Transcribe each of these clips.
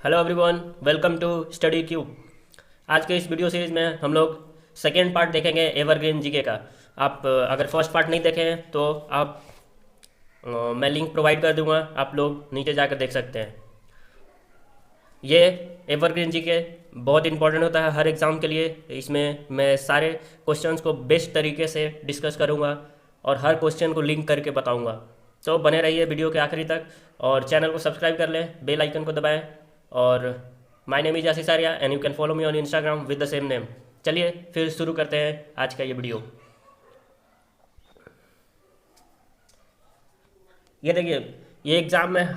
Hello everyone, welcome to study cube. आज के इस वीडियो सीरीज में हम लोग सेकेंड पार्ट देखेंगे एवरग्रीन जीके का। आप अगर फर्स्ट पार्ट नहीं देखे हैं तो आप मैं लिंक प्रोवाइड कर दूंगा, आप लोग नीचे जाकर देख सकते हैं। ये एवरग्रीन जीके बहुत इंपॉर्टेंट होता है हर एग्ज़ाम के लिए। इसमें मैं सारे क्वेश्चंस को बेस्ट तरीके से डिस्कस करूंगा और हर क्वेश्चन को लिंक करके बताऊंगा। तो बने रहिए वीडियो के आखिरी तक और चैनल को सब्सक्राइब कर लें, बेल आइकन को दबाएं। और my name is Ashish Arya and you can follow me on Instagram with the same name. चलिए फिर शुरू करते हैं आज का ये वीडियो। ये देखिए, ये एग्ज़ाम में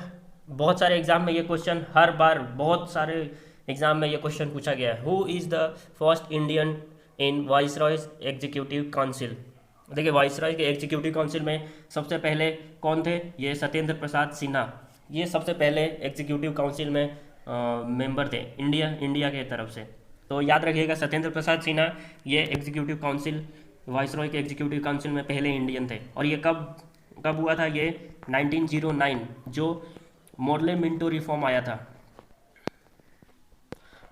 बहुत सारे एग्ज़ाम में ये क्वेश्चन हर बार बहुत सारे एग्ज़ाम में ये क्वेश्चन पूछा गया है। Who is the first Indian in viceroys executive council. देखिए, वाइसरॉय के एग्जीक्यूटिव काउंसिल में सबसे पहले कौन थे? ये सत्येंद्र प्रसाद सिन्हा। ये सबसे पहले एग्जीक्यूटिव काउंसिल में मेंबर थे इंडिया के तरफ से। तो याद रखिएगा, सत्येंद्र प्रसाद सिन्हा ये एग्जीक्यूटिव काउंसिल, वाइसरॉय के एग्जीक्यूटिव काउंसिल में पहले इंडियन थे। और ये कब कब हुआ था? ये 1909 जो मोर्ले मिंटो रिफॉर्म आया था।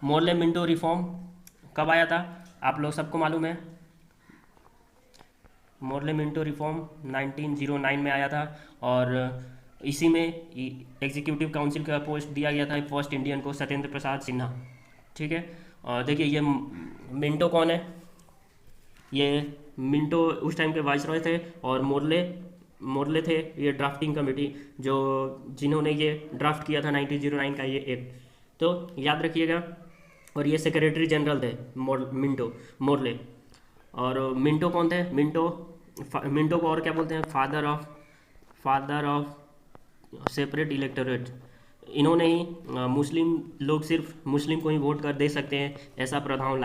मोर्ले मिंटो रिफॉर्म कब आया था? आप लोग सबको मालूम है। मोर्ले मिंटो रिफॉर्म 1909 में आया था और इसी में एग्जीक्यूटिव काउंसिल का पोस्ट दिया गया था फर्स्ट इंडियन को, सत्येंद्र प्रसाद सिन्हा। ठीक है। और देखिए, ये मिंटो कौन है? ये मिंटो उस टाइम के वाइसरॉय थे और मोर्ले थे ये ड्राफ्टिंग कमेटी जिन्होंने ये ड्राफ्ट किया था 1909 का ये एक्ट। तो याद रखिएगा। और ये सेक्रेटरी जनरल थे मोर्ले। और मिंटो कौन थे? मिंटो को और क्या बोलते हैं? Father of separate electorate. इन्होंने ही मुस्लिम लोग सिर्फ मुस्लिम को ही वोट कर दे सकते हैं, ऐसा प्रावधान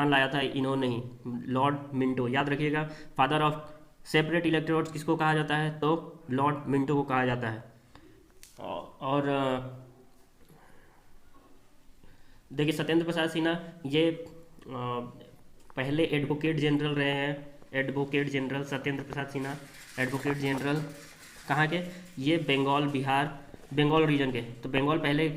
लाया था इन्होंने ही, लॉर्ड मिंटो। याद रखिएगा, फादर ऑफ सेपरेट इलेक्टोरेट किसको कहा जाता है? तो लॉर्ड मिंटो को कहा जाता है। और देखिए, सत्येंद्र प्रसाद सिन्हा ये पहले एडवोकेट जनरल रहे हैं। Advocate general Satyendra Prasad Sinha, advocate general कहाँ के? ये बंगाल रीजन के। तो बंगाल पहले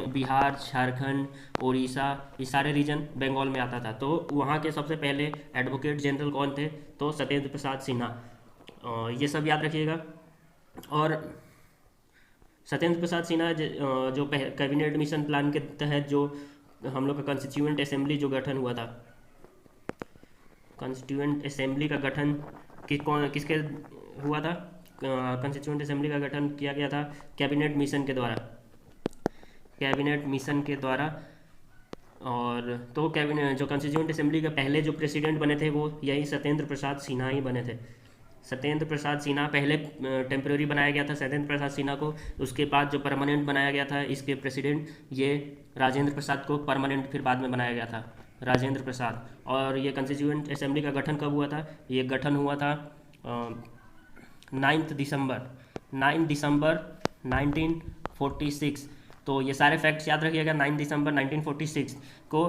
बिहार, झारखंड, उड़ीसा, ये सारे रीजन बंगाल में आता था। तो वहाँ के सबसे पहले एडवोकेट जनरल कौन थे? तो सत्येंद्र प्रसाद सिन्हा। ये सब याद रखिएगा। और सत्येंद्र प्रसाद सिन्हा जो कैबिनेट मिशन प्लान के तहत जो हम लोग का कॉन्स्टिट्यूएंट असेंबली जो गठन हुआ था, कॉन्स्टिट्यूएंट असेंबली का गठन किसके हुआ था? कॉन्स्टिट्यूएंट असेंबली का गठन किया गया था कैबिनेट मिशन के द्वारा। और तो कैबिनेट जो कॉन्स्टिट्यूएंट असेंबली के पहले जो प्रेसिडेंट बने थे वो यही सत्येंद्र प्रसाद सिन्हा ही बने थे। सत्येंद्र प्रसाद सिन्हा पहले टेम्प्रेरी बनाया गया था सत्येंद्र प्रसाद सिन्हा को। उसके बाद जो परमानेंट बनाया गया था इसके प्रेसिडेंट, ये राजेंद्र प्रसाद को परमानेंट फिर बाद में बनाया गया था, राजेंद्र प्रसाद। और ये कॉन्स्टिट्यूएंट असेंबली का गठन कब हुआ था? ये गठन हुआ था 9 दिसंबर 1946। तो ये सारे फैक्ट्स याद रखिएगा। 9 दिसंबर 1946 को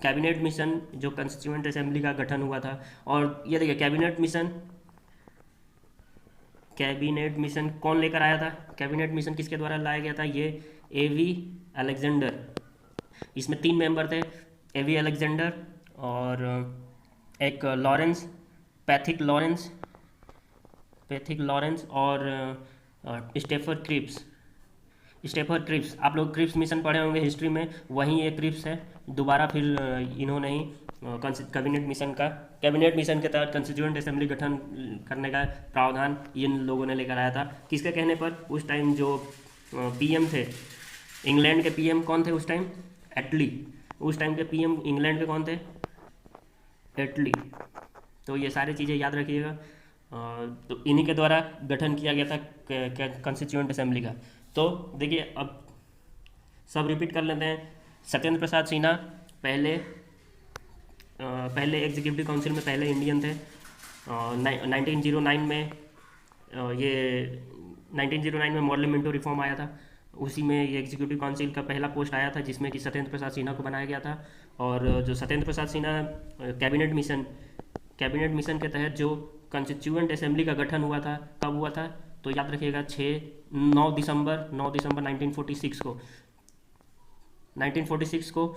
कैबिनेट मिशन जो कॉन्स्टिट्यूएंट असेंबली का गठन हुआ था। और ये देखिए, कैबिनेट मिशन कौन लेकर आया था? कैबिनेट मिशन किसके द्वारा लाया गया था? ये एवी अलेक्जेंडर। इसमें 3 मेंबर थे, एवी अलेक्जेंडर और एक पैथिक लॉरेंस और स्टेफर्ड क्रिप्स। आप लोग क्रिप्स मिशन पढ़े होंगे हिस्ट्री में, वहीं ये क्रिप्स है। दोबारा फिर इन्होंने ही कैबिनेट मिशन के तहत कॉन्स्टिट्यूएंट असेंबली गठन करने का प्रावधान इन लोगों ने लेकर आया था। किसके कहने पर? उस टाइम जो पीएम थे, इंग्लैंड के पीएम कौन थे उस टाइम? एटली। उस टाइम के पीएम इंग्लैंड के कौन थे? एटली। तो ये सारी चीज़ें याद रखिएगा। तो इन्हीं के द्वारा गठन किया गया था कॉन्स्टिट्यूएंट असेंबली का। तो देखिए, अब सब रिपीट कर लेते हैं। सत्येंद्र प्रसाद सिन्हा पहले एग्जीक्यूटिव काउंसिल में पहले इंडियन थे। 1909 में ये 1909 में मॉडल मिंटो रिफॉर्म आया था। उसी में ये एग्जीक्यूटिव काउंसिल का पहला पोस्ट आया था जिसमें कि सत्येंद्र प्रसाद सिन्हा को बनाया गया था। और जो सत्येंद्र प्रसाद सिन्हा कैबिनेट मिशन के तहत जो कॉन्स्टिट्यूएंट असेंबली का गठन हुआ था, कब हुआ था? तो याद रखिएगा 9 दिसंबर 1946 को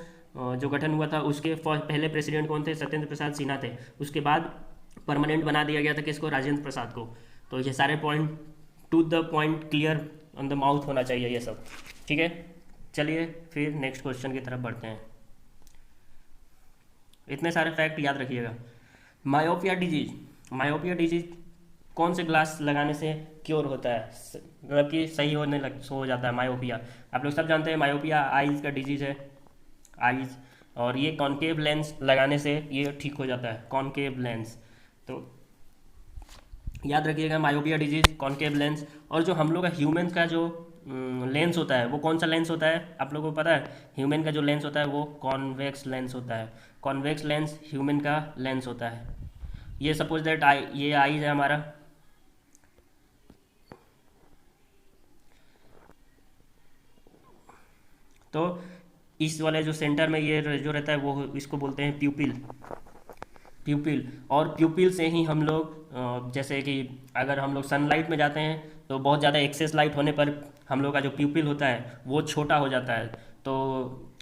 जो गठन हुआ था उसके पहले प्रेसिडेंट कौन थे? सत्येंद्र प्रसाद सिन्हा थे। उसके बाद परमानेंट बना दिया गया था किसको? राजेंद्र प्रसाद को। तो ये सारे point two the point, clear on the mouth होना चाहिए ये सब, ठीक है। चलिए फिर नेक्स्ट क्वेश्चन की तरफ बढ़ते हैं। इतने सारे फैक्ट याद रखिएगा। मायोपिया डिजीज कौन से ग्लास लगाने से क्योर होता है, मतलब कि सही हो जाता है मायोपिया? आप लोग सब जानते हैं मायोपिया आइज़ का डिजीज़ है, आइज़, और ये कॉनकेव लेंस लगाने से ये ठीक हो जाता है, कॉनकेव लेंस। तो याद रखिएगा मायोपिया डिजीज़, कॉनकेव लेंस। और जो हम लोग का ह्यूमन का जो लेंस होता है वो कौन सा लेंस होता है आप लोगों को पता है? ह्यूमन का जो लेंस होता है वो कॉन्वेक्स लेंस होता है। कॉन्वेक्स लेंस ह्यूमन का लेंस होता है। ये सपोज दैट ये आईज है हमारा, तो इस वाले जो सेंटर में ये जो रहता है वो इसको बोलते हैं प्यूपिल। और प्यूपिल से ही हम लोग जैसे कि अगर हम लोग सनलाइट में जाते हैं तो बहुत ज़्यादा एक्सेस लाइट होने पर हम लोग का जो प्यूपिल होता है वो छोटा हो जाता है। तो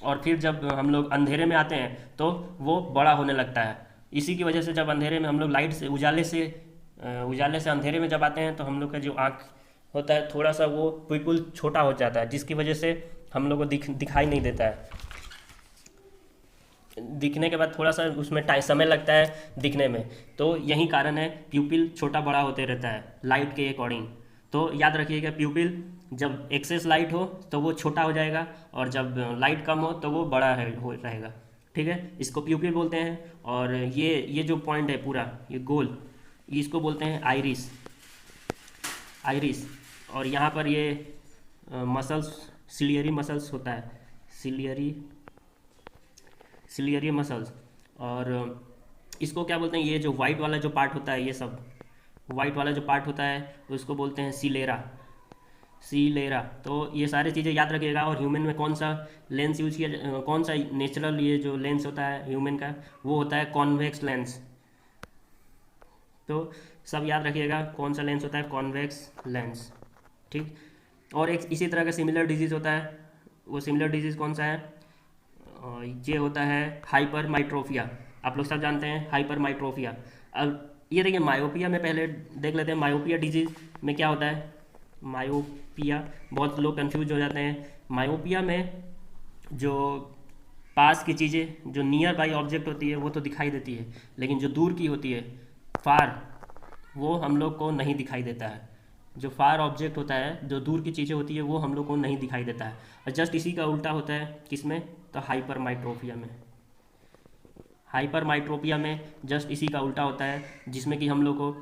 और फिर जब हम लोग अंधेरे में आते हैं तो वो बड़ा होने लगता है। इसी की वजह से जब अंधेरे में हम लोग लाइट से उजाले से अंधेरे में जब आते हैं तो हम लोग का जो आँख होता है थोड़ा सा वो प्यूपिल छोटा हो जाता है, जिसकी वजह से हम लोग को दिखाई नहीं देता है। दिखने के बाद थोड़ा सा उसमें समय लगता है दिखने में, तो यही कारण है प्यूपिल छोटा बड़ा होते रहता है लाइट के अकॉर्डिंग। तो याद रखिएगा प्यूपिल जब एक्सेस लाइट हो तो वो छोटा हो जाएगा, और जब लाइट कम हो तो वो बड़ा रहेगा, ठीक है। इसको प्यूपिल बोलते हैं। और ये जो पॉइंट है पूरा ये गोल, इसको बोलते हैं आइरिस। और यहाँ पर ये मसल्स, सिलियरी मसल्स होता है, सिलियरी मसल्स। और इसको क्या बोलते हैं? ये जो वाइट वाला जो पार्ट होता है, ये सब वाइट वाला जो पार्ट होता है उसको बोलते हैं सीलेरा। तो ये सारी चीज़ें याद रखिएगा। और ह्यूमन में कौन सा लेंस यूज किया, कौन सा नेचुरल ये जो लेंस होता है ह्यूमन का वो होता है कॉन्वेक्स लेंस। तो सब याद रखिएगा कौन सा लेंस होता है, कॉन्वेक्स लेंस, ठीक। और एक इसी तरह का सिमिलर डिजीज़ होता है, वो सिमिलर डिजीज़ कौन सा है? ये होता है हाइपरमाइट्रोफिया। आप लोग सब जानते हैं हाइपरमाइट्रोफिया। अब ये देखिए मायोपिया में पहले देख लेते हैं मायोपिया डिजीज़ में क्या होता है। मायोपिया, बहुत लोग कंफ्यूज हो जाते हैं। मायोपिया में जो पास की चीज़ें, जो नियर बाई ऑब्जेक्ट होती है वो तो दिखाई देती है, लेकिन जो दूर की होती है फार, वो हम लोग को नहीं दिखाई देता है। जो फार ऑब्जेक्ट होता है, जो दूर की चीज़ें होती है वो हम लोग को नहीं दिखाई देता है। और जस्ट इसी का उल्टा होता है किसमें? तो हाइपरमाइट्रोपिया में जस्ट इसी का उल्टा होता है, जिसमें कि हम लोग को,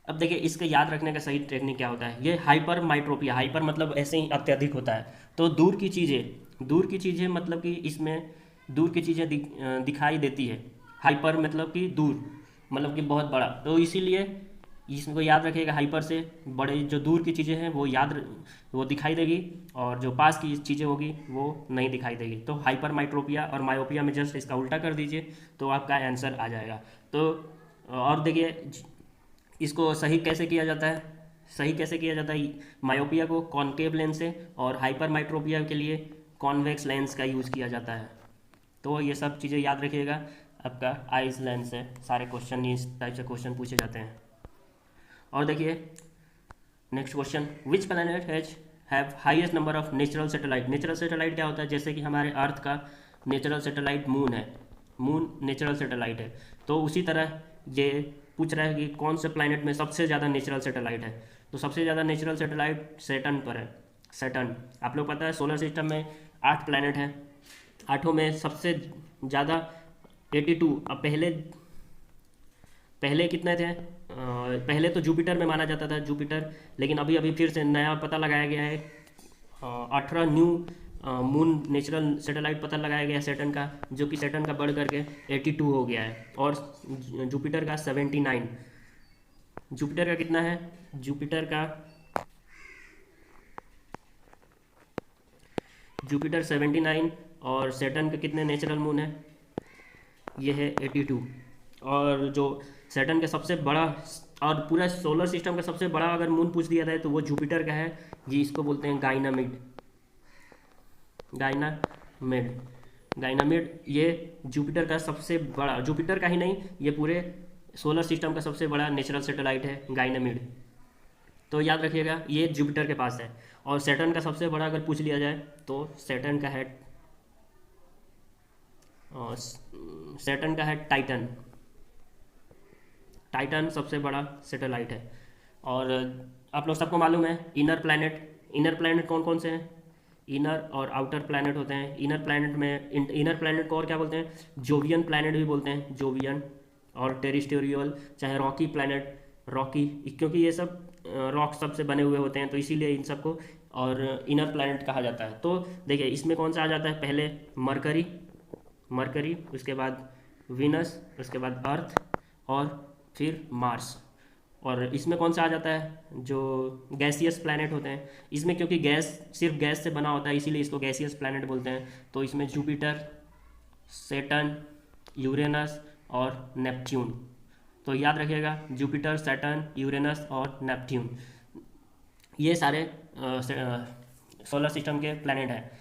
अब देखिए इसके याद रखने का सही टेक्निक क्या होता है। ये हाइपरमाइट्रोपिया, हाइपर मतलब ऐसे ही अत्यधिक होता है। तो दूर की चीज़ें मतलब कि इसमें दूर की चीज़ें दिखाई देती है। हाइपर मतलब कि दूर, मतलब कि बहुत बड़ा। तो इसीलिए इसको याद रखिएगा, हाइपर से बड़े जो दूर की चीज़ें हैं वो दिखाई देगी, और जो पास की चीज़ें होगी वो नहीं दिखाई देगी। तो हाइपरमाइट्रोपिया और मायोपिया में जस्ट इसका उल्टा कर दीजिए तो आपका आंसर आ जाएगा। तो और देखिए इसको सही कैसे किया जाता है? मायोपिया को कॉनकेव लेंस से और हाइपरमाइट्रोपिया के लिए कॉन्वेक्स लेंस का यूज़ किया जाता है। तो ये सब चीज़ें याद रखिएगा। आपका आइज लेंस है, सारे क्वेश्चन इस टाइप से क्वेश्चन पूछे जाते हैं। और देखिए next question, which planet have highest number of natural satellite? Natural satellite क्या होता है? जैसे कि हमारे अर्थ का नेचुरल सैटेलाइट मून है, मून नेचुरल सैटेलाइट है। तो उसी तरह ये पूछ रहा है कि कौन से प्लैनेट में सबसे ज़्यादा नेचुरल सैटेलाइट है। तो सबसे ज़्यादा नेचुरल सैटेलाइट सैटर्न पर है। सैटर्न, आप लोग पता है सोलर सिस्टम में 8 प्लैनेट हैं, 8 में सबसे ज़्यादा 82। अब पहले कितने थे? पहले तो जुपिटर में माना जाता था, जुपिटर, लेकिन अभी फिर से नया पता लगाया गया है, 18 न्यू मून नेचुरल सैटेलाइट पता लगाया गया है सैटर्न का, जो कि सैटर्न का बढ़ करके 82 हो गया है, और जुपिटर का 79। जुपिटर का कितना है? जुपिटर 79, और सैटर्न का कितने नेचुरल मून है? ये है 82। और जो सैटर्न का सबसे बड़ा और पूरा सोलर सिस्टम का सबसे बड़ा अगर मून पूछ दिया जाए तो वो जुपिटर का है, जी इसको बोलते हैं गाइनामिड। गाइनामिड गाइनामिड ये जुपिटर का सबसे बड़ा, जुपिटर का ही नहीं, ये पूरे सोलर सिस्टम का सबसे बड़ा नेचुरल सैटेलाइट है गाइनामिड। तो याद रखिएगा ये जुपिटर के पास है। और सैटर्न का सबसे बड़ा अगर पूछ लिया जाए तो सैटर्न का है टाइटन। टाइटन सबसे बड़ा सैटेलाइट है। और आप लोग सबको मालूम है इनर प्लैनेट कौन कौन से हैं? इनर और आउटर प्लैनेट होते हैं। इनर प्लैनेट को और क्या बोलते हैं? जोवियन प्लैनेट भी बोलते हैं, जोवियन। और टेरिस्टेरियल, चाहे रॉकी प्लैनेट, रॉकी, क्योंकि ये सब रॉक सब से बने हुए होते हैं तो इसीलिए इन सबको और इनर प्लैनेट कहा जाता है। तो देखिए इसमें कौन सा आ जाता है? पहले मरकरी, उसके बाद वीनस, उसके बाद अर्थ और फिर मार्स। और इसमें कौन सा आ जाता है? जो गैसियस प्लैनेट होते हैं। इसमें क्योंकि सिर्फ गैस से बना होता है इसीलिए इसको गैसियस प्लैनेट बोलते हैं। तो इसमें जुपिटर, सैटर्न, यूरेनस और नेपच्यून। तो याद रखिएगा जुपिटर, सैटर्न, यूरेनस और नेपच्यून, ये सारे सोलर सिस्टम के प्लैनेट हैं।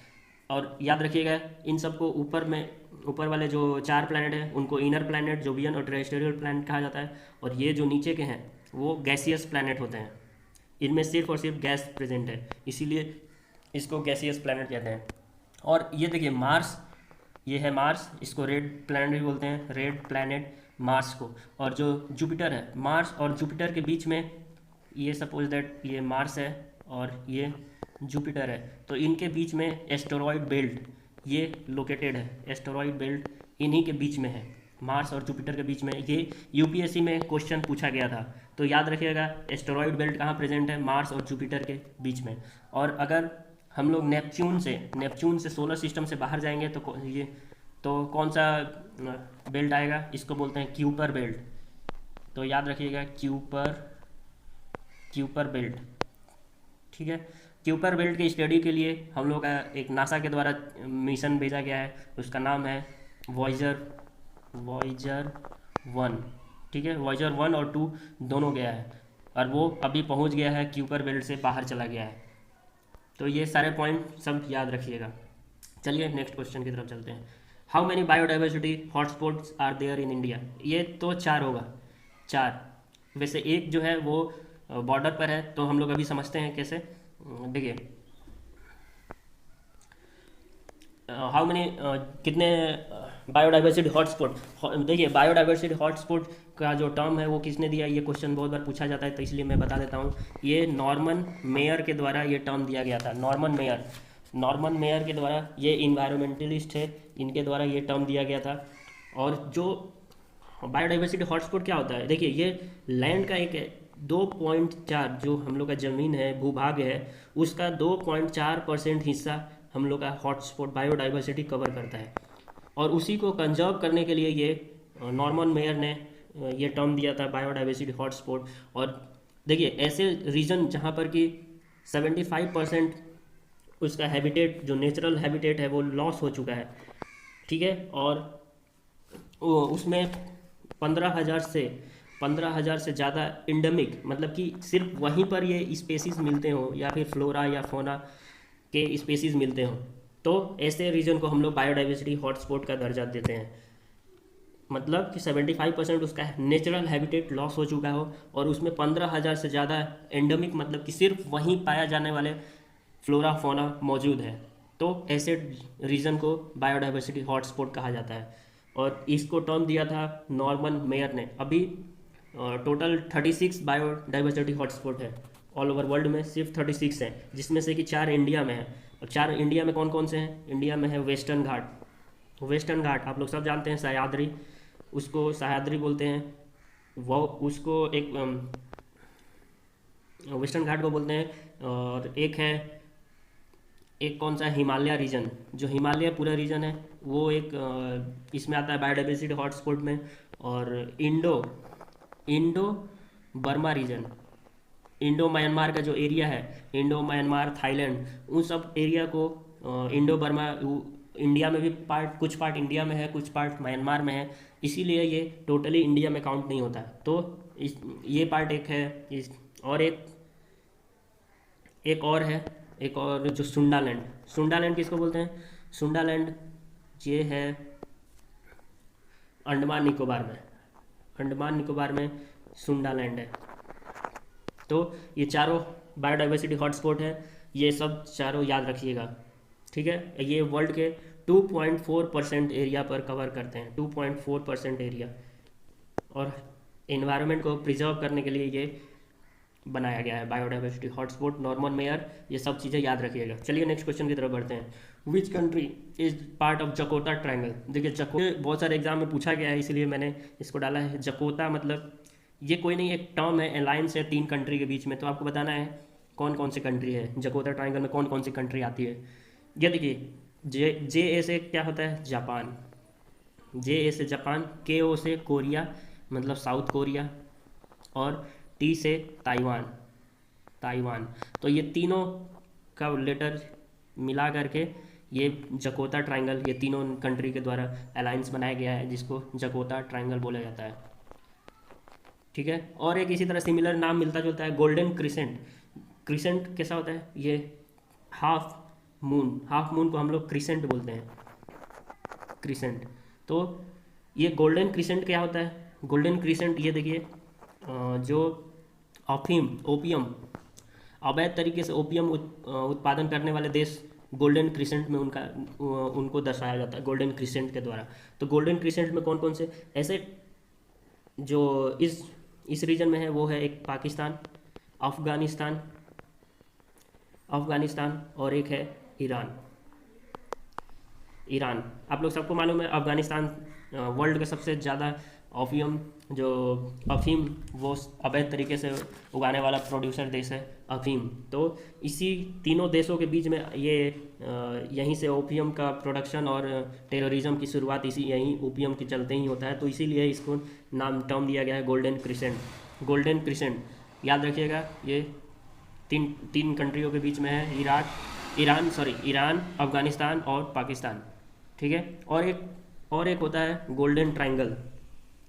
और याद रखिएगा इन सबको ऊपर वाले जो 4 प्लैनेट हैं उनको इनर प्लैनेट, जोवियन और टेरेस्टेरियल प्लैनेट कहा जाता है। और ये जो नीचे के हैं वो गैसियस प्लैनेट होते हैं। इनमें सिर्फ और सिर्फ गैस प्रेजेंट है इसीलिए इसको गैसियस प्लैनेट कहते हैं। और ये देखिए मार्स, ये है मार्स, इसको रेड प्लैनेट भी बोलते हैं, रेड प्लैनेट मार्स को। और जो जुपिटर है, मार्स और जुपिटर के बीच में ये सपोज दैट ये मार्स है और ये जुपिटर है, तो इनके बीच में एस्टेरॉयड बेल्ट ये लोकेटेड है। एस्टेरॉयड बेल्ट इन्हीं के बीच में है, मार्स और जुपिटर के बीच में। ये यूपीएससी में क्वेश्चन पूछा गया था, तो याद रखिएगा एस्टेरॉयड बेल्ट कहाँ प्रेजेंट है? मार्स और जुपिटर के बीच में। और अगर हम लोग नेपच्यून से सोलर सिस्टम से बाहर जाएंगे तो कौन सा बेल्ट आएगा? इसको बोलते हैं क्यूपर बेल्ट। तो याद रखिएगा क्यूपर बेल्ट, ठीक है। क्यूपर बेल्ट की स्टडी के लिए हम लोग का एक नासा के द्वारा मिशन भेजा गया है, उसका नाम है वॉयजर 1, ठीक है। वॉयजर 1 और 2 दोनों गया है और वो अभी पहुंच गया है, क्यूपर बेल्ट से बाहर चला गया है। तो ये सारे पॉइंट सब याद रखिएगा। चलिए नेक्स्ट क्वेश्चन की तरफ चलते हैं। How many biodiversity hotspots are there in India? ये तो 4 होगा, 4। वैसे एक जो है वो बॉर्डर पर है, तो हम लोग अभी समझते हैं कैसे। देखिए हाउ मैनी कितने बायोडाइवर्सिटी हॉटस्पॉट, देखिए बायोडाइवर्सिटी हॉटस्पॉट का जो टर्म है वो किसने दिया? ये क्वेश्चन बहुत बार पूछा जाता है तो इसलिए मैं बता देता हूँ। ये नॉर्मन मेयर के द्वारा ये टर्म दिया गया था। नॉर्मन मेयर के द्वारा, ये इन्वायरमेंटलिस्ट है, इनके द्वारा ये टर्म दिया गया था। और जो बायोडाइवर्सिटी हॉटस्पॉट क्या होता है? देखिए ये लैंड का एक 2.4 जो हम लोग का ज़मीन है, भूभाग है, उसका 2.4% हिस्सा हम लोग का हॉटस्पॉट बायोडाइवर्सिटी कवर करता है। और उसी को कंजर्व करने के लिए ये नॉर्मन मेयर ने ये टर्म दिया था बायोडाइवर्सिटी हॉटस्पॉट। और देखिए ऐसे रीजन जहाँ पर कि 75% उसका हैबिटेट, जो नेचुरल हैबिटेट है, वो लॉस हो चुका है, ठीक है। और उसमें 15,000 से ज़्यादा इंडेमिक, मतलब कि सिर्फ वहीं पर ये स्पेसीज़ मिलते हों या फिर फ्लोरा या फोना के स्पेसीज़ मिलते हों, तो ऐसे रीजन को हम लोग बायोडाइवर्सिटी हॉटस्पॉट का दर्जा देते हैं। मतलब कि 75% उसका नेचुरल हैबिटेट लॉस हो चुका हो और उसमें 15,000 से ज़्यादा एंडेमिक, मतलब कि सिर्फ वहीं पाया जाने वाले फ्लोरा फोना मौजूद है, तो ऐसे रीजन को बायोडाइवर्सिटी हॉटस्पॉट कहा जाता है। और इसको टर्म दिया था नॉर्मन मेयर ने। अभी टोटल 36 बायोडाइवर्सिटी हॉटस्पॉट है ऑल ओवर वर्ल्ड में, सिर्फ 36 हैं, जिसमें से कि 4 इंडिया में है। और 4 इंडिया में कौन कौन से हैं? इंडिया में है वेस्टर्न घाट, आप लोग सब जानते हैं, सह्याद्री, उसको सह्याद्री बोलते हैं, वो उसको एक वेस्टर्न घाट को बोलते हैं। और एक कौन सा हिमालय रीजन, जो हिमालय पूरा रीजन है वो एक इसमें आता है बायोडाइवर्सिटी हॉटस्पॉट में। और Indo Burma region, Indo Myanmar का जो एरिया है, इंडो म्यांमार, थाईलैंड, उन सब एरिया को इंडो बर्मा, इंडिया में भी कुछ पार्ट इंडिया में है, कुछ पार्ट म्यांमार में है, इसीलिए ये टोटली इंडिया में काउंट नहीं होता है। तो इस ये पार्ट एक है इस, और एक और है, एक और जो सुंडालैंड। सुंडालैंड किसको बोलते हैं? सुंडालैंड ये है अंडमान निकोबार में, अंडमान निकोबार में सुंडालैंड है। तो ये चारों बायोडाइवर्सिटी हॉटस्पॉट है, ये सब चारों याद रखिएगा, ठीक है। ये वर्ल्ड के 2.4% एरिया पर कवर करते हैं, 2.4% एरिया, और इन्वायरमेंट को प्रिजर्व करने के लिए ये बनाया गया है बायोडाइवर्सिटी हॉटस्पॉट, नॉर्मन मेयर, ये सब चीज़ें याद रखिएगा। चलिए नेक्स्ट क्वेश्चन की तरफ बढ़ते हैं। Which country is part of Jakota triangle? देखिए बहुत सारे एग्जाम में पूछा गया है, इसलिए मैंने इसको डाला है। जकोता मतलब ये कोई नहीं, एक टर्म है, अलायंस है 3 कंट्री के बीच में, तो आपको बताना है कौन कौन सी कंट्री है, जकोता ट्रायंगल में कौन कौन सी कंट्री आती है। ये देखिए जे ए से क्या होता है? जापान, जे ए से जापान, के ओ से कोरिया मतलब साउथ कोरिया, और टी से ताइवान, ताइवान। तो ये तीनों का लेटर मिला करके ये जकोता ट्रायंगल, ये तीनों कंट्री के द्वारा अलायंस बनाया गया है, जिसको जकोता ट्रायंगल बोला जाता है, ठीक है। और एक इसी तरह सिमिलर नाम मिलता जुलता है, गोल्डन क्रिसेंट। क्रिसेंट कैसा होता है? ये हाफ मून, हाफ मून को हम लोग क्रिसेंट बोलते हैं, क्रिसेंट। तो ये गोल्डन क्रिसेंट क्या होता है? गोल्डन क्रिसेंट ये देखिए, जो अफीम, ओपियम, अवैध तरीके से ओपियम उत्पादन करने वाले देश गोल्डन क्रिसेंट में उनको दर्शाया जाता है, गोल्डन क्रिसेंट के द्वारा। तो गोल्डन क्रिसेंट में कौन कौन से ऐसे जो इस रीजन में है, वो है एक पाकिस्तान, अफगानिस्तान, अफगानिस्तान, और एक है ईरान। ईरान, आप लोग सबको मालूम है अफगानिस्तान वर्ल्ड का सबसे ज़्यादा अफीम, जो अफीम वो अवैध तरीके से उगाने वाला प्रोड्यूसर देश है अफीम। तो इसी तीनों देशों के बीच में ये यहीं से ओपियम का प्रोडक्शन और टेररिज्म की शुरुआत इसी यहीं ओपियम के चलते ही होता है। तो इसीलिए इसको टर्म दिया गया है गोल्डन क्रिसेंट, गोल्डन क्रिसेंट। याद रखिएगा, ये तीन कंट्रियों के बीच में है, ईरान, अफगानिस्तान और पाकिस्तान, ठीक है। और एक होता है गोल्डन ट्रायंगल,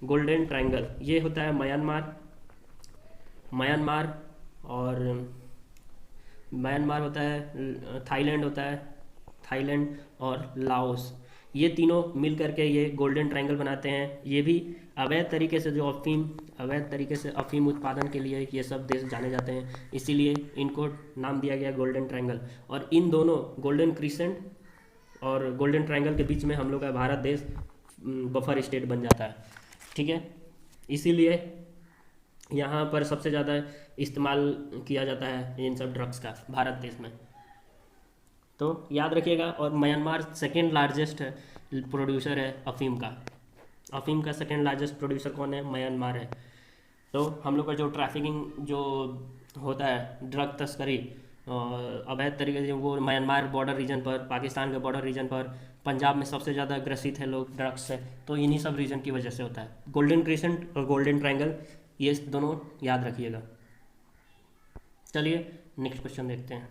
गोल्डन ट्रायंगल ये होता है म्यांमार होता है, थाईलैंड होता है, थाईलैंड और लाओस, ये तीनों मिल करके ये गोल्डन ट्रायंगल बनाते हैं। ये भी अवैध तरीके से अफीम उत्पादन के लिए ये सब देश जाने जाते हैं, इसीलिए इनको नाम दिया गया गोल्डन ट्रायंगल। और इन दोनों गोल्डन क्रिसेंट और गोल्डन ट्रायंगल के बीच में हम लोग का भारत देश बफर स्टेट बन जाता है, ठीक है। इसीलिए यहाँ पर सबसे ज़्यादा इस्तेमाल किया जाता है इन सब ड्रग्स का भारत देश में, तो याद रखिएगा। और म्यांमार सेकेंड लार्जेस्ट प्रोड्यूसर है अफीम का, अफीम का सेकेंड लार्जेस्ट प्रोड्यूसर कौन है? म्यांमार है। तो हम लोग का जो ट्रैफिकिंग जो होता है, ड्रग तस्करी अवैध तरीके से, वो म्यांमार बॉर्डर रीजन पर, पाकिस्तान के बॉर्डर रीजन पर, पंजाब में सबसे ज़्यादा ग्रसित है लोग ड्रग्स से, तो इन्हीं सब रीजन की वजह से होता है। गोल्डन क्रिसेंट और गोल्डन ट्रायंगल ये दोनों याद रखिएगा। चलिए नेक्स्ट क्वेश्चन देखते हैं।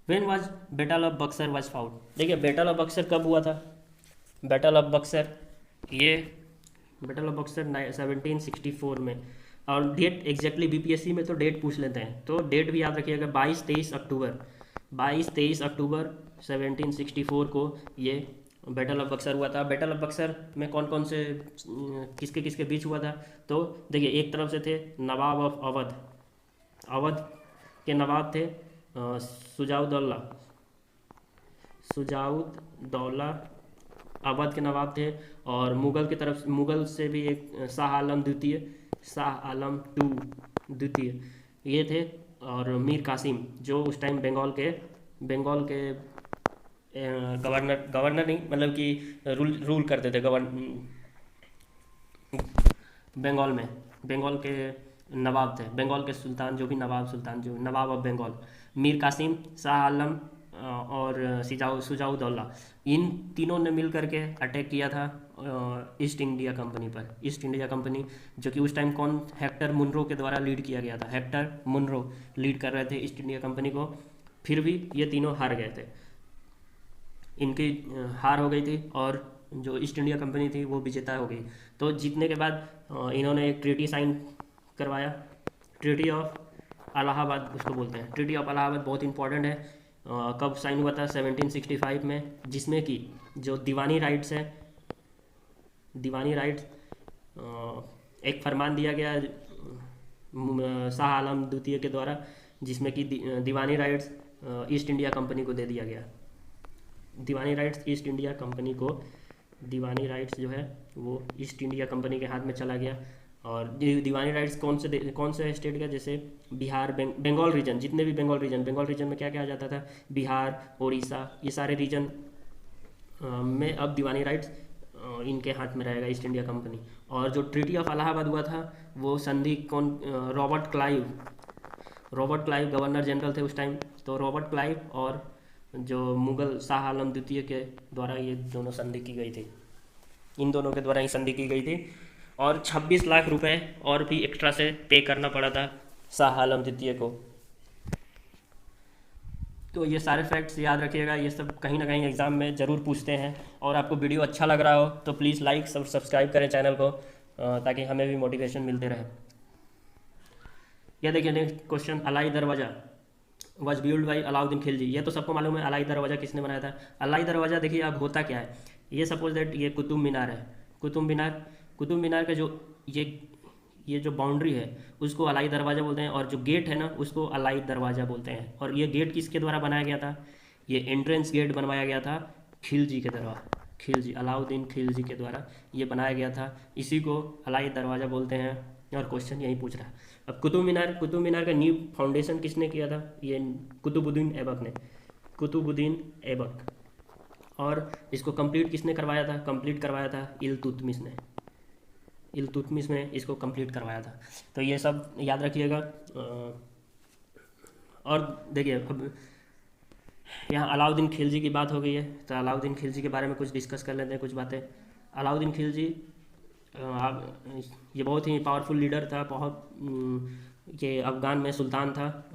When was battle of Buxar was fought? देखिए बैटल ऑफ बक्सर कब हुआ था? बैटल ऑफ बक्सर 1764 में, और डेट एग्जैक्टली बीपीएससी में तो डेट पूछ लेते हैं, तो डेट भी याद रखिएगा, 22-23 अक्टूबर 1764 को ये बैटल ऑफ बक्सर हुआ था। बैटल ऑफ बक्सर में कौन कौन से किसके किसके बीच हुआ था? तो देखिए एक तरफ से थे नवाब ऑफ अवध, अवध के नवाब थे सुजाउद्दौला अवध के नवाब थे, और मुगल की तरफ, मुगल से भी एक शाह आलम द्वितीय ये थे, और मीर कासिम जो उस टाइम बंगाल के गवर्नर नहीं मतलब कि रूल करते थे बंगाल के नवाब थे, बंगाल के सुल्तान जो नवाब ऑफ बंगाल, मीर कासिम, शाह आलम और सुजाउद्दौला, इन तीनों ने मिल करके अटैक किया था ईस्ट इंडिया कंपनी पर। ईस्ट इंडिया कंपनी जो कि उस टाइम कौन, हेक्टर मुनरो के द्वारा लीड किया गया था, हेक्टर मुनरो लीड कर रहे थे ईस्ट इंडिया कंपनी को। फिर भी ये तीनों हार गए थे, इनकी हार हो गई थी, और जो ईस्ट इंडिया कंपनी थी वो विजेता हो गई। तो जीतने के बाद इन्होंने एक ट्रीटी साइन करवाया, ट्रीटी ऑफ इलाहाबाद उसको बोलते हैं। ट्रीटी ऑफ इलाहाबाद बहुत इंपॉर्टेंट है। कब साइन हुआ था? 1765 में, जिसमें कि जो दीवानी राइट्स है, दीवानी राइट्स, एक फरमान दिया गया शाह आलम द्वितीय के द्वारा, जिसमें कि दीवानी राइट्स ईस्ट इंडिया कंपनी को दे दिया गया। दीवानी राइट्स ईस्ट इंडिया कंपनी को, दीवानी राइट्स जो है वो ईस्ट इंडिया कंपनी के हाथ में चला गया। और दीवानी राइट्स कौन से स्टेट का? जैसे बिहार, बंगाल रीजन, जितने भी बंगाल रीजन में क्या क्या आ जाता था? बिहार, उड़ीसा, ये सारे रीजन में अब दीवानी राइट्स इनके हाथ में रहेगा, ईस्ट इंडिया कंपनी। और जो ट्रीटी ऑफ इलाहाबाद हुआ था वो संधि रॉबर्ट क्लाइव गवर्नर जनरल थे उस टाइम। तो रॉबर्ट क्लाइव और जो मुगल शाह आलम द्वितीय के द्वारा ये दोनों संधि की गई थी, इन दोनों के द्वारा ही संधि की गई थी। और 26 लाख रुपए और भी एक्स्ट्रा से पे करना पड़ा था शाह आलम द्वितीय को। तो ये सारे फैक्ट्स याद रखिएगा, ये सब कहीं ना कहीं एग्ज़ाम में ज़रूर पूछते हैं। और आपको वीडियो अच्छा लग रहा हो तो प्लीज़ लाइक सब्सक्राइब करें चैनल को, ताकि हमें भी मोटिवेशन मिलते रहे। यह देखिए नेक्स्ट क्वेश्चन, अलाई दरवाज़ा was build by Alauddin Khilji. ये तो सबको मालूम है अलाई दरवाज़ा किसने बनाया था। अलाई दरवाज़ा देखिए अब होता क्या है, ये सपोज दैट ये कुतुब मीनार है। कुतुब मीनार का जो ये जो बाउंड्री है उसको अलाई दरवाज़ा बोलते हैं, और जो गेट है ना उसको अलाई दरवाज़ा बोलते हैं। और ये गेट किसके द्वारा बनाया गया था? ये एंट्रेंस गेट बनवाया गया था खिलजी के द्वारा, खिलजी, अलाउद्दीन खिलजी के द्वारा ये बनाया गया था। इसी को अलाई दरवाज़ा बोलते हैं। और क्वेश्चन यही पूछ रहा है। अब कुतुब मीनार का नींव फाउंडेशन किसने किया था? ये कुतुबुद्दीन ऐबक ने, कुतुबुद्दीन ऐबक। और इसको कंप्लीट किसने करवाया था? कंप्लीट करवाया था इल्तुतमिश ने, इल्तुतमिश ने इसको कंप्लीट करवाया था। तो ये सब याद रखिएगा। और देखिए अब यहाँ अलाउद्दीन खिलजी की बात हो गई है, तो अलाउद्दीन खिलजी के बारे में कुछ डिस्कस कर लेते हैं, कुछ बातें। अलाउद्दीन खिलजी ये बहुत ही पावरफुल लीडर था, बहुत ये अफ़गान में सुल्तान था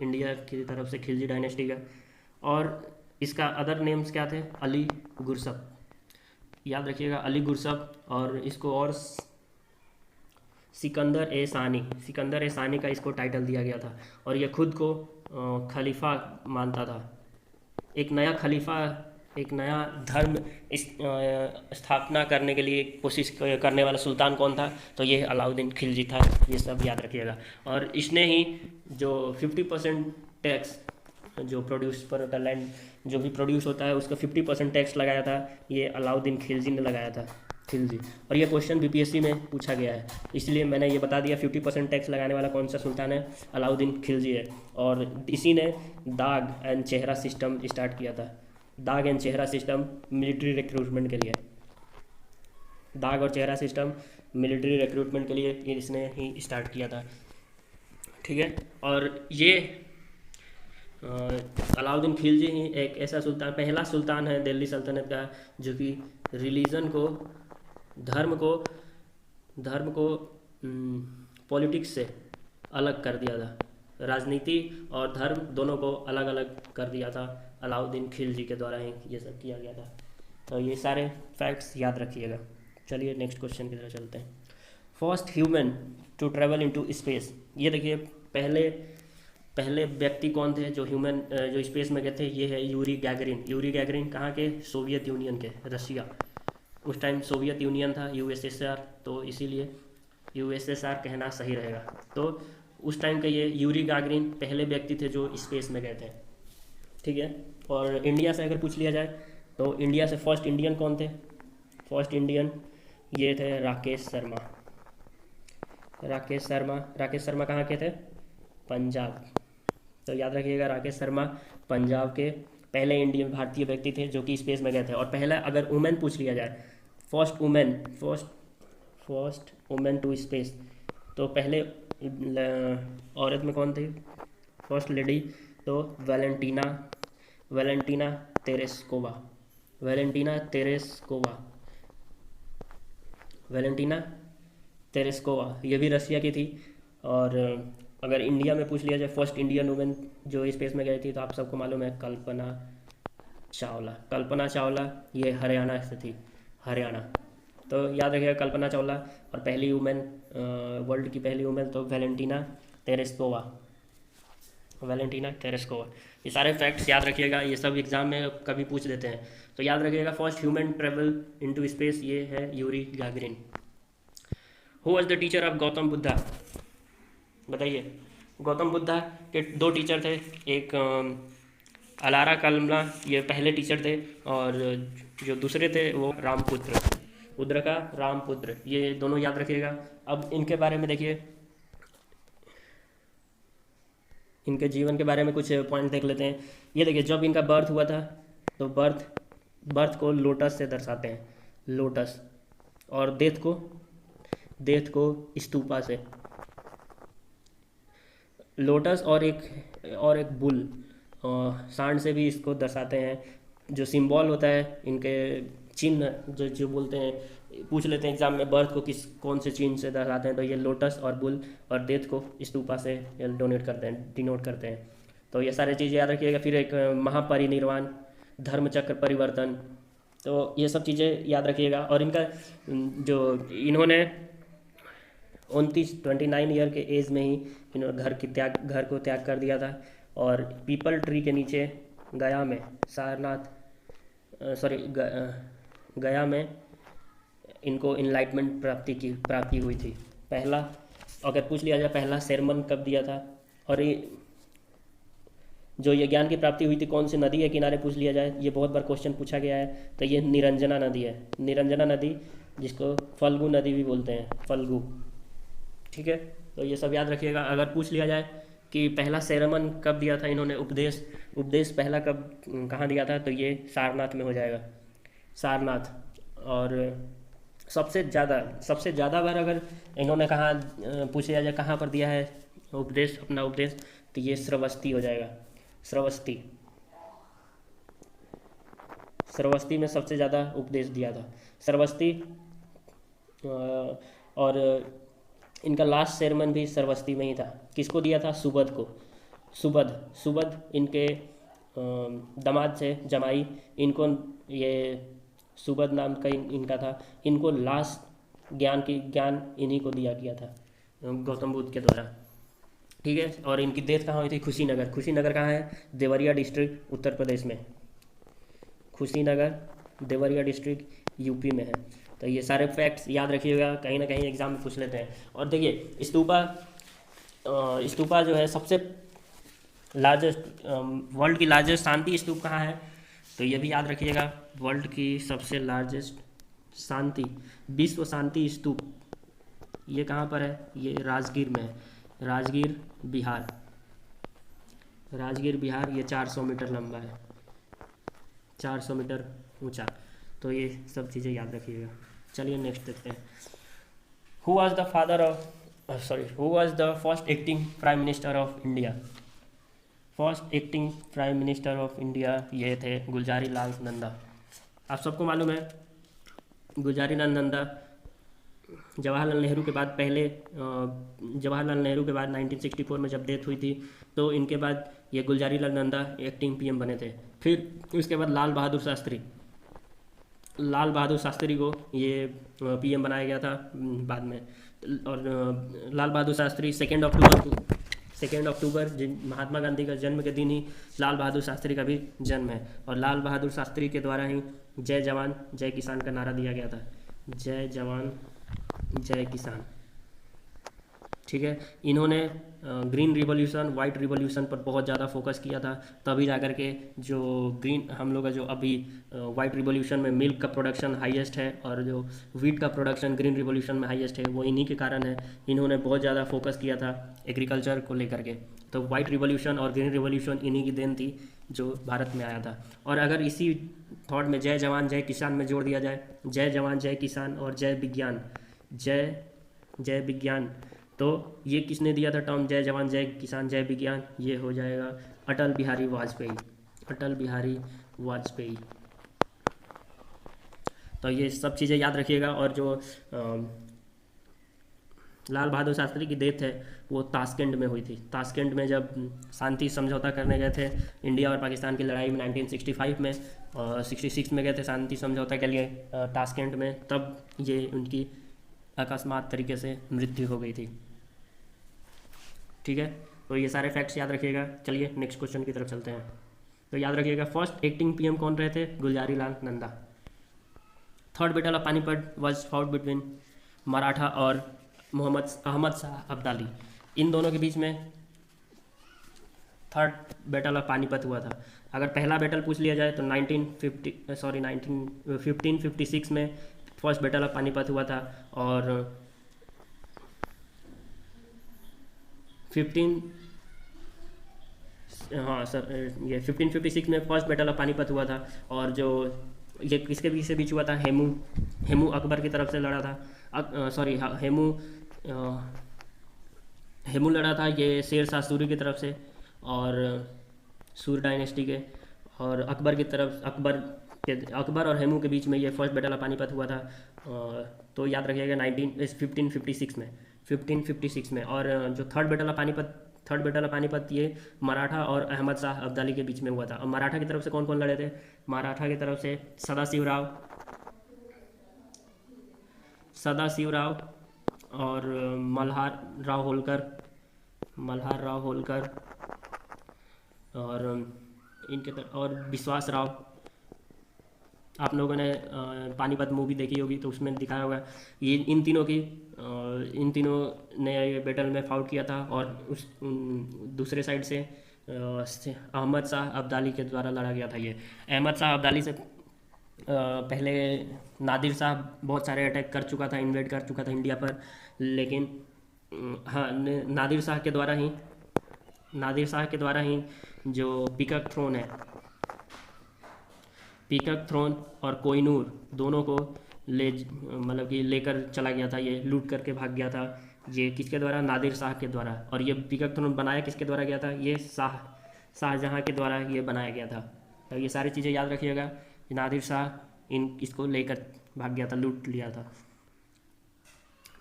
इंडिया की तरफ से, खिलजी डायनेस्टी का। और इसका अदर नेम्स क्या थे? अली गुरसब, याद रखिएगा, अली गुरसब। और इसको और सिकंदर ए सानी का इसको टाइटल दिया गया था। और ये खुद को खलीफा मानता था। एक नया धर्म स्थापना करने के लिए कोशिश करने वाला सुल्तान कौन था? तो ये अलाउद्दीन खिलजी था। ये सब याद रखिएगा। और इसने ही जो 50% टैक्स जो प्रोड्यूस पर होता है, लैंड जो भी प्रोड्यूस होता है उसका 50% टैक्स लगाया था, ये अलाउद्दीन खिलजी ने लगाया था, खिलजी। और ये क्वेश्चन बीपीएससी में पूछा गया है, इसलिए मैंने ये बता दिया 50% टैक्स लगाने वाला कौन सा सुल्तान है? अलाउद्दीन खिलजी है। और इसी ने दाग एंड चेहरा सिस्टम स्टार्ट किया था, दाग एंड चेहरा सिस्टम मिलिट्री रिक्रूटमेंट के लिए, दाग और चेहरा सिस्टम मिलिट्री रिक्रूटमेंट के लिए इसने ही स्टार्ट किया था, ठीक है। और ये अलाउद्दीन खिलजी ही एक ऐसा सुल्तान, पहला सुल्तान है दिल्ली सल्तनत का जो कि रिलीजन को, धर्म को पॉलिटिक्स से अलग कर दिया था, राजनीति और धर्म दोनों को अलग अलग कर दिया था। अलाउद्दीन खिलजी के द्वारा ही ये सब किया गया था। तो ये सारे फैक्ट्स याद रखिएगा। चलिए नेक्स्ट क्वेश्चन की तरफ चलते हैं। First human to travel into space. ये देखिए पहले व्यक्ति कौन थे जो जो स्पेस में गए थे? ये है यूरी गैगरिन। कहाँ के? सोवियत यूनियन के, रशिया। उस टाइम सोवियत यूनियन था, यूएसएसआर, तो इसीलिए यूएसएसआर कहना सही रहेगा। तो उस टाइम के ये यूरी गैगरिन पहले व्यक्ति थे जो स्पेस में गए थे, ठीक है। और इंडिया से अगर पूछ लिया जाए तो इंडिया से फर्स्ट इंडियन कौन थे? फर्स्ट इंडियन ये थे राकेश शर्मा कहाँ के थे? पंजाब। तो याद रखिएगा राकेश शर्मा पंजाब के पहले भारतीय व्यक्ति थे जो कि स्पेस में गए थे। और पहला अगर वुमेन पूछ लिया जाए, फर्स्ट वुमेन टू स्पेस, तो पहले औरत में कौन थी? फर्स्ट लेडी तो वैलेंटीना तेरेस्कोवा, ये भी रशिया की थी। और अगर इंडिया में पूछ लिया जाए फर्स्ट इंडियन वुमेन जो स्पेस में गई थी, तो आप सबको मालूम है कल्पना चावला, ये हरियाणा से थी। हरियाणा। तो याद रखिएगा कल्पना चावला। और पहली वुमेन, वर्ल्ड की पहली वुमेन तो वेलेंटीना तेरेस्कोवा, वेलेंटीना तेरेस्कोवा। ये सारे फैक्ट्स याद रखिएगा, ये सब एग्जाम में कभी पूछ देते हैं। तो याद रखिएगा first human travel into space ये है Yuri Gagarin. Who was the teacher of Gautam Buddha? बताइए। गौतम बुद्धा के दो टीचर थे, एक अलारा कलमला, ये पहले टीचर थे, और जो दूसरे थे वो रामपुत्र, उद्र का रामपुत्र, ये दोनों याद रखिएगा। अब इनके बारे में देखिए, इनके जीवन के बारे में कुछ पॉइंट देख लेते हैं। ये देखिए, जब इनका बर्थ हुआ था तो बर्थ को लोटस से दर्शाते हैं, लोटस। और डेथ को स्तूपा से, लोटस और एक बुल सांड से भी इसको दर्शाते हैं। जो सिंबल होता है इनके, चिन्ह जो जो बोलते हैं, पूछ लेते हैं एग्जाम में बर्थ को कौन से चिन्ह से दर्शाते हैं, तो ये लोटस और बुल, और डेथ को स्तूपा से डिनोट करते हैं। तो ये सारी चीज़ें याद रखिएगा। फिर एक महापरिनिर्वाण, धर्मचक्र परिवर्तन, तो ये सब चीज़ें याद रखिएगा। और इनका जो इन्होंने 29 ईयर के एज में ही इन्होंने घर को त्याग कर दिया था। और पीपल ट्री के नीचे गया में गया में इनको इनलाइटमेंट प्राप्ति हुई थी। पहला, अगर पूछ लिया जाए पहला sermon कब दिया था, और ये ज्ञान की प्राप्ति हुई थी कौन सी नदी के किनारे, पूछ लिया जाए, ये बहुत बार क्वेश्चन पूछा गया है। तो ये निरंजना नदी है, निरंजना नदी, जिसको फल्गु नदी भी बोलते हैं, फल्गु। ठीक है, तो ये सब याद रखिएगा। अगर पूछ लिया जाए कि पहला sermon कब दिया था इन्होंने, उपदेश पहला कहाँ दिया था, तो ये सारनाथ में हो जाएगा, सारनाथ। और सबसे ज़्यादा बार अगर इन्होंने कहाँ पूछ लिया जाए कहाँ पर दिया है अपना उपदेश, तो ये श्रावस्ती हो जाएगा, श्रावस्ती में सबसे ज़्यादा उपदेश दिया था, श्रावस्ती। और इनका लास्ट sermon भी श्रावस्ती में ही था। किसको दिया था? सुबध को। सुबध इनके दामाद से जमाई, इनको ये सुबध नाम का इनका था। इनको लास्ट ज्ञान इन्हीं को दिया गया था गौतम बुद्ध के द्वारा। ठीक है, और इनकी डेथ कहाँ हुई थी? खुशीनगर कहाँ है? देवरिया डिस्ट्रिक्ट, उत्तर प्रदेश में। खुशीनगर देवरिया डिस्ट्रिक्ट यूपी में है। तो ये सारे फैक्ट्स याद रखिएगा, कहीं ना कहीं एग्जाम में पूछ लेते हैं। और देखिए स्तूपा जो है सबसे लार्जेस्ट, वर्ल्ड की लार्जेस्ट शांति स्तूप कहाँ है, तो ये भी याद रखिएगा। वर्ल्ड की सबसे लार्जेस्ट शांति, विश्व शांति स्तूप, ये कहाँ पर है? ये राजगीर में है, राजगीर बिहार। ये 400 मीटर लंबा है, 400 मीटर ऊंचा। तो ये सब चीज़ें याद रखिएगा। चलिए नेक्स्ट देखते हैं। Who was the first acting prime minister of India? First acting prime minister of India ये थे गुलजारी लाल नंदा। आप सबको मालूम है गुलजारी लाल नंदा जवाहरलाल नेहरू के बाद 1964 में जब डेथ हुई थी, तो इनके बाद ये गुलजारी लाल नंदा एक्टिंग पीएम बने थे। फिर उसके बाद लाल बहादुर शास्त्री को ये पीएम बनाया गया था बाद में। और लाल बहादुर शास्त्री 2 अक्टूबर महात्मा गांधी का जन्म के दिन ही लाल बहादुर शास्त्री का भी जन्म है। और लाल बहादुर शास्त्री के द्वारा ही जय जवान जय किसान का नारा दिया गया था, जय जवान जय किसान। ठीक है, इन्होंने ग्रीन रिवॉल्यूशन, वाइट रिवॉल्यूशन पर बहुत ज़्यादा फोकस किया था, तभी जाकर के जो हम लोग का जो अभी वाइट रिवॉल्यूशन में मिल्क का प्रोडक्शन हाईएस्ट है, और जो वीट का प्रोडक्शन ग्रीन रिवॉल्यूशन में हाईएस्ट है, वो इन्हीं के कारण है। इन्होंने बहुत ज़्यादा फोकस किया था एग्रीकल्चर को लेकर के। तो वाइट रिवॉल्यूशन और ग्रीन रिवॉल्यूशन इन्हीं की देन थी जो भारत में आया था। और अगर इसी थॉट में जय जवान जय किसान में जोड़ दिया जाए, जय जवान जय किसान और जय विज्ञान, तो ये किसने दिया था टर्म जय जवान जय किसान जय विज्ञान? ये हो जाएगा अटल बिहारी वाजपेयी। तो ये सब चीज़ें याद रखिएगा। और जो लाल बहादुर शास्त्री की डेथ है वो ताशकंद में हुई थी। ताशकंद में जब शांति समझौता करने गए थे इंडिया और पाकिस्तान की लड़ाई में 1965 में, और 66 में गए थे शांति समझौता के लिए ताशकंद में, तब ये उनकी अकस्मात तरीके से मृत्यु हो गई थी। ठीक है, तो ये सारे फैक्ट्स याद रखिएगा। चलिए नेक्स्ट क्वेश्चन की तरफ चलते हैं। तो याद रखिएगा, फर्स्ट एक्टिंग पीएम कौन रहे थे? Gulzari Lal Nanda. Third battle of Panipat was fought between Maratha और मोहम्मद अहमद शाह अब्दाली। इन दोनों के बीच में थर्ड बैटल ऑफ पानीपत हुआ था। अगर पहला बैटल पूछ लिया जाए तो 1556 में फर्स्ट बैटल ऑफ पानीपत हुआ था, और 1556 में फर्स्ट बैटल ऑफ पानीपत हुआ था। और जो ये किसके बीच से बीच हुआ था? हेमू अकबर की तरफ से लड़ा था। हेमू लड़ा था ये शेर शाह सूरी की तरफ से, और सूर डायनेस्टी के, और अकबर और हेमू के बीच में ये फर्स्ट बैटल ऑफ पानीपत हुआ था। तो याद रखिएगा 1556 में। और जो थर्ड बैटल ऑफ पानीपत ये मराठा और अहमद शाह अब्दाली के बीच में हुआ था। और मराठा की तरफ से कौन कौन लड़े थे? मराठा की तरफ से सदाशिव राव और मल्हार राव होलकर और इनके तरफ और विश्वास राव। आप लोगों ने पानीपत मूवी देखी होगी तो उसमें दिखाया होगा ये इन तीनों ने ये बैटल में फाउट किया था। और उस दूसरे साइड से अहमद शाह अब्दाली के द्वारा लड़ा गया था। ये अहमद शाह अब्दाली से पहले नादिर शाह बहुत सारे अटैक कर चुका था, इन्वेड कर चुका था इंडिया पर, लेकिन हाँ नादिर शाह के द्वारा ही जो पीकॉक थ्रोन और कोहिनूर दोनों को लेकर चला गया था। ये लूट करके भाग गया था। ये किसके द्वारा? नादिर शाह के द्वारा। और ये पीकॉक थ्रोन बनाया किसके द्वारा गया था? ये शाहजहाँ के द्वारा ये बनाया गया था। तो ये सारी चीज़ें याद रखिएगा। नादिर शाह इसको लेकर भाग गया था, लूट लिया था।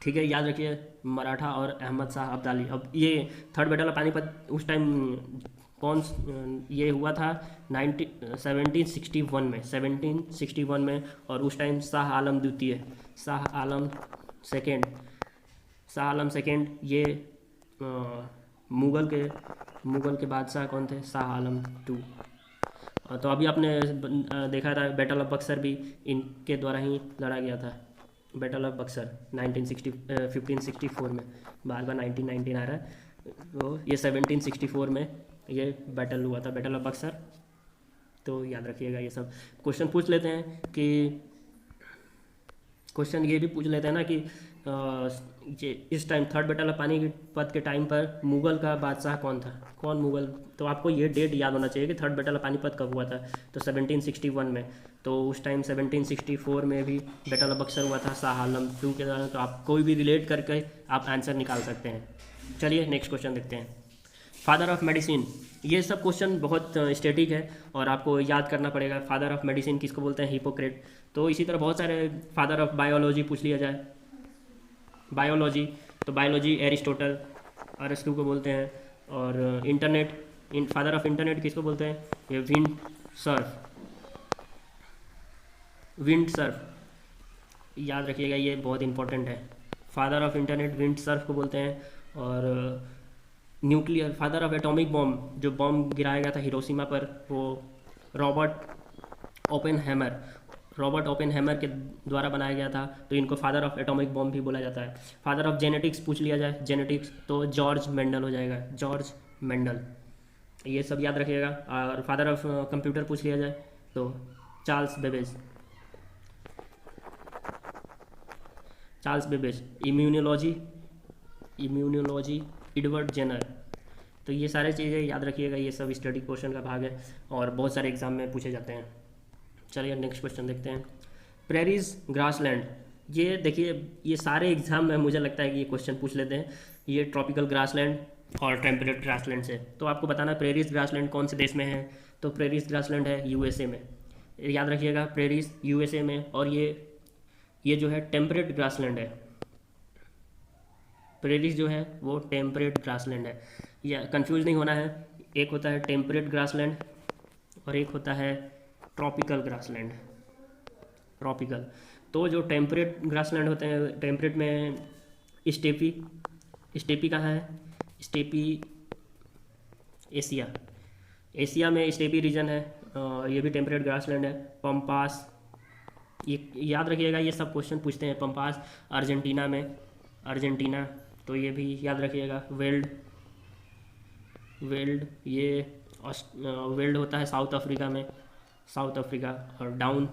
ठीक है, याद रखिए मराठा और अहमद शाह अब्दाली। अब ये थर्ड बैटल ऑफ पानीपत उस टाइम ये हुआ था 1761 में। और उस टाइम शाह आलम सेकेंड ये मुगल के बादशाह कौन थे? शाह आलम टू। तो अभी आपने देखा था बैटल ऑफ बक्सर भी इनके द्वारा ही लड़ा गया था। बैटल ऑफ बक्सर 1564 में, बार 1919 आ रहा है, तो ये 1764 में ये बैटल हुआ था, बैटल ऑफ बक्सर। तो याद रखिएगा। ये सब क्वेश्चन पूछ लेते हैं कि क्वेश्चन ये भी पूछ लेते हैं ना कि इस time third battle of Panipat के टाइम पर मुगल का बादशाह कौन था? कौन मुगल? तो आपको ये डेट याद होना चाहिए कि थर्ड बैटल ऑफ पानीपत कब हुआ था। तो 1761 में। तो उस टाइम 1764 में भी बैटल ऑफ बक्सर हुआ था शाह आलम टू के द्वारा। तो आप कोई भी रिलेट करके आप आंसर निकाल सकते हैं। चलिए नेक्स्ट क्वेश्चन देखते हैं। Father of medicine. ये सब क्वेश्चन बहुत स्टैटिक है और आपको याद करना पड़ेगा। फादर ऑफ मेडिसिन किसको बोलते हैं? हिपोक्रेट। तो इसी तरह बहुत सारे फादर ऑफ बायोलॉजी पूछ लिया जाए। बायोलॉजी एरिस्टोटल, अरस्तु को बोलते हैं। और फादर ऑफ इंटरनेट किसको बोलते हैं? ये विंड सर्फ। याद रखिएगा, ये बहुत इंपॉर्टेंट है। Father of internet wind Surf को बोलते हैं। और nuclear father of atomic bomb, जो बॉम्ब गिराया गया था हिरोशिमा पर, वो रॉबर्ट ओपेनहेमर के द्वारा बनाया गया था। तो इनको फादर ऑफ एटॉमिक बॉम्ब भी बोला जाता है। फादर ऑफ जेनेटिक्स पूछ लिया जाए, जेनेटिक्स, तो जॉर्ज मेंडल हो जाएगा, जॉर्ज मेंडल। ये सब याद रखिएगा। और फादर ऑफ कंप्यूटर पूछ लिया जाए तो Charles Babbage. Immunology Edward Jenner. तो ये सारी चीज़ें याद रखिएगा। ये सब स्टडी क्वेश्चन का भाग है और बहुत सारे एग्जाम में पूछे जाते हैं। चलिए नेक्स्ट क्वेश्चन देखते हैं। Prairies grassland. ये देखिए, ये सारे एग्जाम में मुझे लगता है कि ये क्वेश्चन पूछ लेते हैं। ये ट्रॉपिकल ग्रासलैंड और टेम्परेट ग्रासलैंड से। तो आपको बताना प्रेरीज ग्रासलैंड कौन से देश में है? तो प्रेरीज ग्रासलैंड है यूएसए में। याद रखिएगा, प्रेरीज यूएसए में। और ये जो है टेम्परेट ग्रासलैंड है। प्रेरीज जो है वो टेम्परेट ग्रासलैंड है, या कंफ्यूज नहीं होना है। एक होता है टेम्परेट ग्रासलैंड और एक होता है ट्रॉपिकल ग्रासलैंड। ट्रॉपिकल, तो जो टेम्परेट ग्रासलैंड होते हैं, टेम्परेट में स्टेपी, स्टेपी कहाँ है? स्टेपी एशिया, एशिया में स्टेपी रीजन है, ये भी टेम्परेट ग्रासलैंड है। पम्पास, ये याद रखिएगा, ये सब क्वेश्चन पूछते हैं। पम्पास अर्जेंटीना में, अर्जेंटीना, तो ये भी याद रखिएगा। वेल्ड, वेल्ड ये वेल्ड होता है साउथ अफ्रीका में, साउथ अफ्रीका। और डाउन,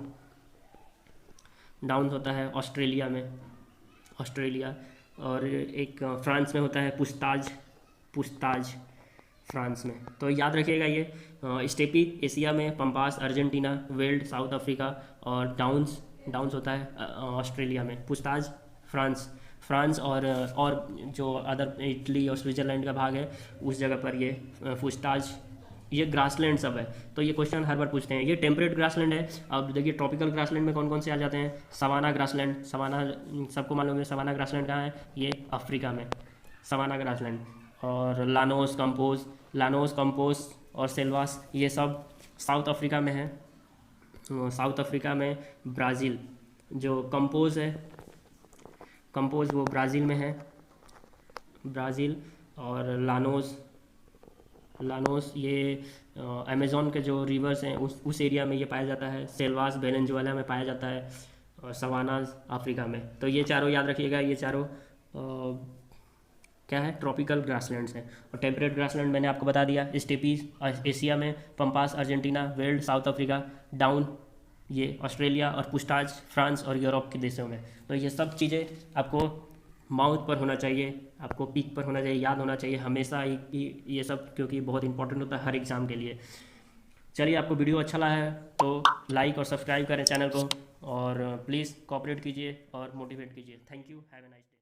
डाउन होता है ऑस्ट्रेलिया में, ऑस्ट्रेलिया। और एक फ्रांस में होता है पुस्ताज, पुस्ताज फ्रांस में। तो याद रखिएगा ये स्टेपी एशिया में, Pampas Argentina, weld south Africa, और डाउन्स, डाउन्स होता है ऑस्ट्रेलिया में, पुस्ताज फ्रांस, फ्रांस। और जो अदर इटली और स्विट्ज़रलैंड का भाग है उस जगह पर ये पुस्ताज, ये ग्रासलैंड सब है। तो ये क्वेश्चन हर बार पूछते हैं। ये टेम्परेट ग्रासलैंड है। अब देखिए ट्रॉपिकल ग्रासलैंड में कौन कौन से आ जाते हैं? सवाना ग्रासलैंड, सवाना सबको मालूम है, सवाना ग्रासलैंड कहाँ है? ये अफ्रीका में, सवाना ग्रासलैंड। और लानोस, कंपोज, लानोस, कंपोज और सेल्वास, ये सब साउथ अफ्रीका में है। साउथ अफ्रीका में ब्राज़ील, जो कंपोज है, कंपोज वो ब्राज़ील में है, ब्राज़ील। और लानोस, लानोस ये अमेज़न के जो रिवर्स हैं उस एरिया में ये पाया जाता है। सेल्वास वेनेजुएला में पाया जाता है, और सवानाज अफ्रीका में। तो ये चारों याद रखिएगा, ये चारों क्या है? ट्रॉपिकल ग्रासलैंड्स हैं। और टेम्परेट ग्रासलैंड मैंने आपको बता दिया, स्टेपीज एशिया में, Pampas Argentina, weld south Africa, down ये ऑस्ट्रेलिया, और पुस्ताज फ्रांस और यूरोप के देशों में। तो ये सब चीज़ें आपको माउथ पर होना चाहिए, आपको पीक पर होना चाहिए, याद होना चाहिए हमेशा ये सब, क्योंकि बहुत इंपॉर्टेंट होता है हर एग्ज़ाम के लिए। चलिए, आपको वीडियो अच्छा लगा है तो लाइक और सब्सक्राइब करें चैनल को, और प्लीज़ कोऑपरेट कीजिए और मोटिवेट कीजिए। Thank you, have a nice day.